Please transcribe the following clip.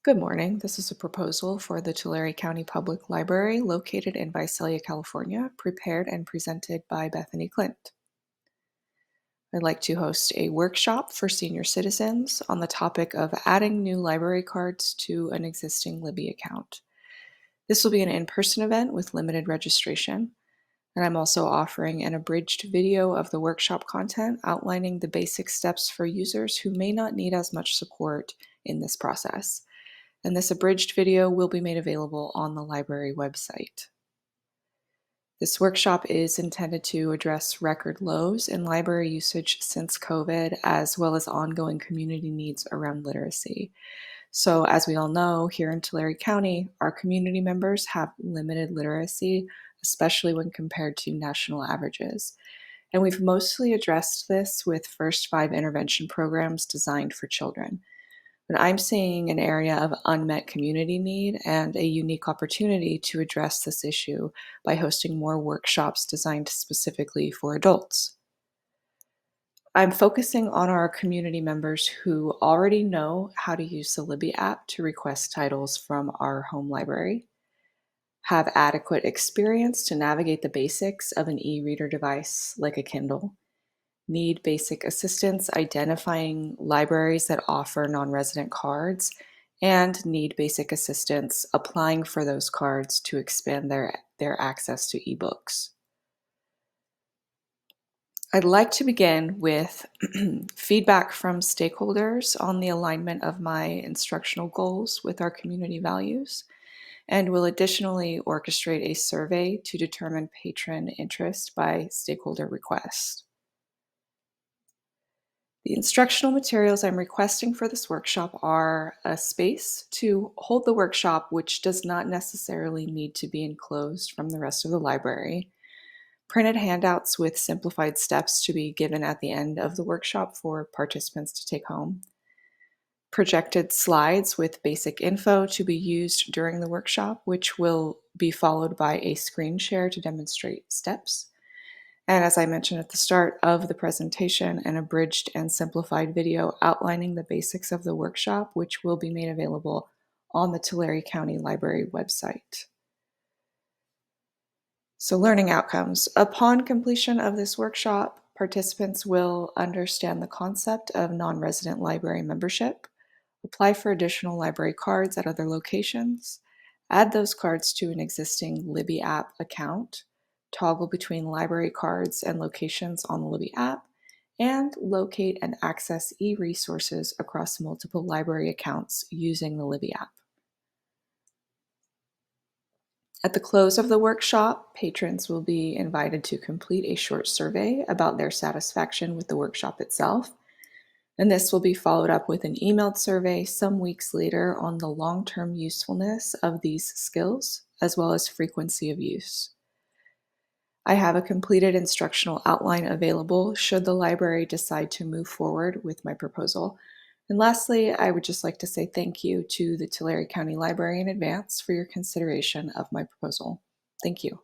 Good morning. This is a proposal for the Tulare County Public Library located in Visalia, California, prepared and presented by Bethany Clint. I'd like to host a workshop for senior citizens on the topic of adding new library cards to an existing Libby account. This will be an in-person event with limited registration, and I'm also offering an abridged video of the workshop content outlining the basic steps for users who may not need as much support in this process. And this abridged video will be made available on the library website. This workshop is intended to address record lows in library usage since COVID, as well as ongoing community needs around literacy. So, as we all know, here in Tulare County, our community members have limited literacy, especially when compared to national averages. And we've mostly addressed this with first 5 intervention programs designed for children. But I'm seeing an area of unmet community need and a unique opportunity to address this issue by hosting more workshops designed specifically for adults. I'm focusing on our community members who already know how to use the Libby app to request titles from our home library, have adequate experience to navigate the basics of an e-reader device like a Kindle, need basic assistance identifying libraries that offer non-resident cards, and need basic assistance applying for those cards to expand their access to ebooks. I'd like to begin with feedback from stakeholders on the alignment of my instructional goals with our community values, and will additionally orchestrate a survey to determine patron interest by stakeholder request. The instructional materials I'm requesting for this workshop are a space to hold the workshop, which does not necessarily need to be enclosed from the rest of the library, printed handouts with simplified steps to be given at the end of the workshop for participants to take home, projected slides with basic info to be used during the workshop, which will be followed by a screen share to demonstrate steps. And as I mentioned at the start of the presentation, an abridged and simplified video outlining the basics of the workshop, which will be made available on the Tulare County Library website. So, learning outcomes. Upon completion of this workshop, participants will understand the concept of non-resident library membership, apply for additional library cards at other locations, add those cards to an existing Libby app account, toggle between library cards and locations on the Libby app, and locate and access e-resources across multiple library accounts using the Libby app. At the close of the workshop, patrons will be invited to complete a short survey about their satisfaction with the workshop itself, and this will be followed up with an emailed survey some weeks later on the long-term usefulness of these skills, as well as frequency of use. I have a completed instructional outline available should the library decide to move forward with my proposal. And lastly, I would just like to say thank you to the Tulare County Library in advance for your consideration of my proposal. Thank you.